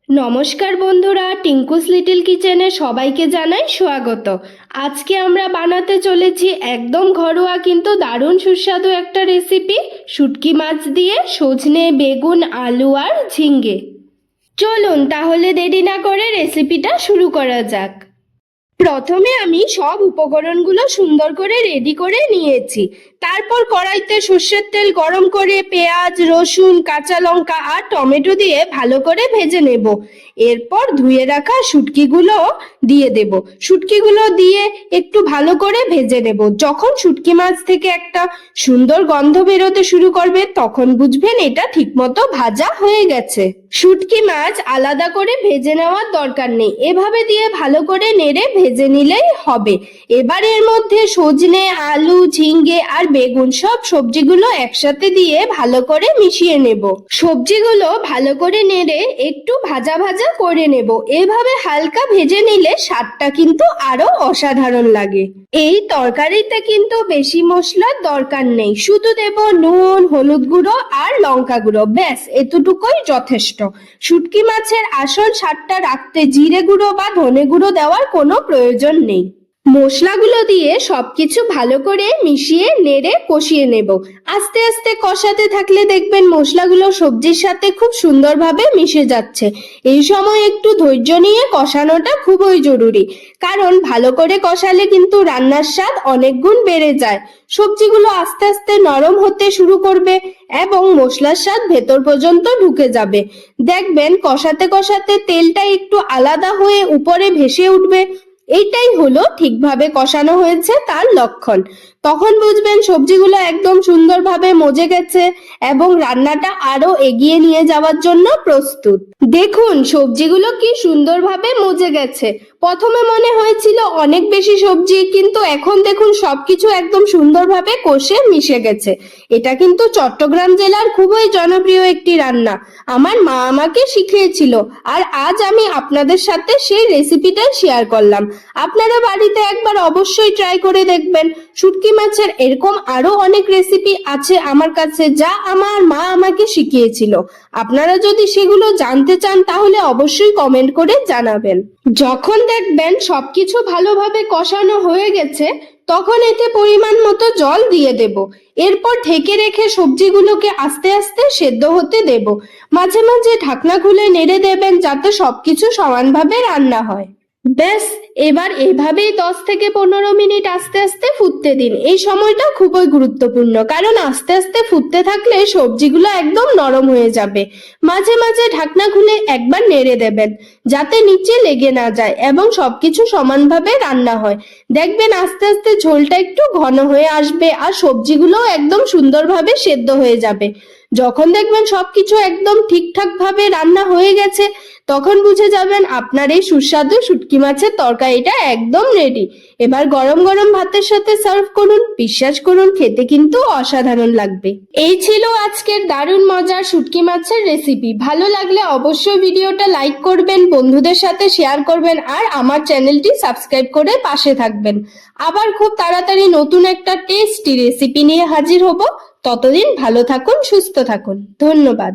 নমস্কার বন্ধুরা, টিঙ্কুস লিটল কিচেনে সবাইকে জানাই স্বাগত। আজকে আমরা বানাতে চলেছি একদম ঘরোয়া কিন্তু দারুণ সুস্বাদু একটা রেসিপি, শুটকি মাছ দিয়ে সজনে, বেগুন, আলু আর ঝিঙ্গে। চলুন তাহলে দেরি না করে রেসিপিটা শুরু করা যাক। প্রথমে আমি সব উপকরণগুলো সুন্দর করে রেডি করে নিয়েছি। তারপর কড়াইতে সর্ষের তেল গরম করে পেঁয়াজ, রসুন, কাঁচা লঙ্কা আর টমেটো দিয়ে ভালো করে ভেজে নেব। এরপর ধুয়ে রাখা শুটকিগুলো দিয়ে দেব। শুটকিগুলো দিয়ে একটু ভালো করে ভেজে নেব। যখন শুটকি মাছ থেকে একটা সুন্দর গন্ধ বেরোতে শুরু করবে তখন বুঝবেন এটা ঠিকমতো ভাজা হয়ে গেছে। শুটকি মাছ আলাদা করে ভেজে নেওয়ার দরকার নেই, এভাবে দিয়ে ভালো করে নেড়ে ভেজে নিলেই হবে। এবার এর মধ্যে সজনে, আলু, ঝিঙ্গে আর বেগুন সব সবজিগুলো একসাথে দিয়ে ভালো করে মিশিয়ে নেব। সবজিগুলো ভালো করে নেড়ে একটু ভাজা ভাজা করে নেব। এভাবে হালকা ভেজে নিলে স্বাদটা কিন্তু আরো অসাধারণ লাগে। এই তরকারিতে কিন্তু বেশি মশলার দরকার নেই, শুধু দেব নুন, হলুদ গুঁড়ো আর লঙ্কা গুঁড়ো, ব্যাস এতটুকুই যথেষ্ট। শুটকি মাছের আসল স্বাদটা রাখতে জিরে গুঁড়ো বা ধনে গুঁড়ো দেওয়ার কোনো প্রয়োজন নেই। মশলাগুলো দিয়ে সবকিছু ভালো করে মিশিয়ে নেড়ে কষিয়ে নেব। আস্তে আস্তে কষাতে থাকলে দেখবেন মশলাগুলো সবজির সাথে খুব সুন্দরভাবে মিশে যাচ্ছে। এই সময় একটু ধৈর্য নিয়ে কষানোটা খুবই জরুরি, কারণ ভালো করে কষালে কিন্তু রান্নার স্বাদ অনেক গুণ বেড়ে যায়। সবজিগুলো আস্তে আস্তে নরম হতে শুরু করবে এবং মশলার স্বাদ ভেতর পর্যন্ত ঢুকে যাবে। দেখবেন কষাতে কষাতে তেলটা একটু আলাদা হয়ে উপরে ভেসে উঠবে। এইটাই হলো ঠিকভাবে কষানো হয়েছে তার লক্ষণ। তখন বুঝবেন সবজিগুলো একদম সুন্দরভাবে মজে গেছে এবং রান্নাটা আরো এগিয়ে নিয়ে যাওয়ার জন্য প্রস্তুত। দেখুন সবজিগুলো কি সুন্দরভাবে মজে গেছে। প্রথমে মনে হয়েছিল অনেক বেশি সবজি, কিন্তু এখন দেখুন সবকিছু একদম সুন্দরভাবে কষে মিশে গেছে। এটা কিন্তু চট্টগ্রাম জেলার খুবই জনপ্রিয় একটি রান্না। আমার মা আমাকে শিখিয়েছিল আর আজ আমি আপনাদের সাথে সেই রেসিপিটাই শেয়ার করলাম। আপনারা বাড়িতে একবার অবশ্যই ট্রাই করে দেখবেন। শুটকি মাছের এরকম আরো অনেক রেসিপি আছে আমার কাছে, যা আমার মা আমাকে শিখিয়েছিল। আপনারা যদি সেগুলো জানতে চান তাহলে অবশ্যই কমেন্ট করে জানাবেন। যখন দেখবেন সবকিছু ভালোভাবে কষানো হয়ে গেছে তখন এতে পরিমাণ মতো জল দিয়ে দেব। এরপর ঢেকে রেখে সবজিগুলোকে আস্তে আস্তে সেদ্ধ হতে দেব। মাঝে মাঝে ঢাকনা খুলে নেড়ে দেবেন যাতে সবকিছু সমানভাবে রান্না হয়। ব্যাস এবার এভাবেই 10 থেকে 15 মিনিট আস্তে আস্তে ফুটতে দিন। এই সময়টা খুবই গুরুত্বপূর্ণ, কারণ আস্তে আস্তে ফুটতে থাকলে সবজিগুলো একদম নরম হয়ে যাবে। মাঝে মাঝে ঢাকনা খুলে একবার নেড়ে দেবেন যাতে নিচে লেগে না যায় এবং সবকিছু সমানভাবে রান্না হয়। দেখবেন আস্তে আস্তে ঝোলটা একটু ঘন হয়ে আসবে আর সবজিগুলো একদম সুন্দরভাবে সেদ্ধ হয়ে যাবে। যখন দেখবেন সবকিছু একদম ঠিকঠাক ভাবে রান্না হয়ে গেছে তখন বুঝে যাবেন আপনার এই সুস্বাদু শুটকি মাছের তরকারিটা একদম রেডি। এবার গরম গরম ভাতের সাথে সার্ভ করুন, বিশ্বাস করুন খেতে কিন্তু অসাধারণ লাগবে। এই ছিল আজকের দারুণ মজার শুটকি মাছের রেসিপি। ভালো লাগলে অবশ্যই ভিডিওটা লাইক করবেন, বন্ধুদের সাথে শেয়ার করবেন আর আমার চ্যানেলটি সাবস্ক্রাইব করে পাশে থাকবেন। আবার খুব তাড়াতাড়ি নতুন একটা টেস্টি রেসিপি নিয়ে হাজির হব। ততদিন ভালো থাকুন, সুস্থ থাকুন। ধন্যবাদ।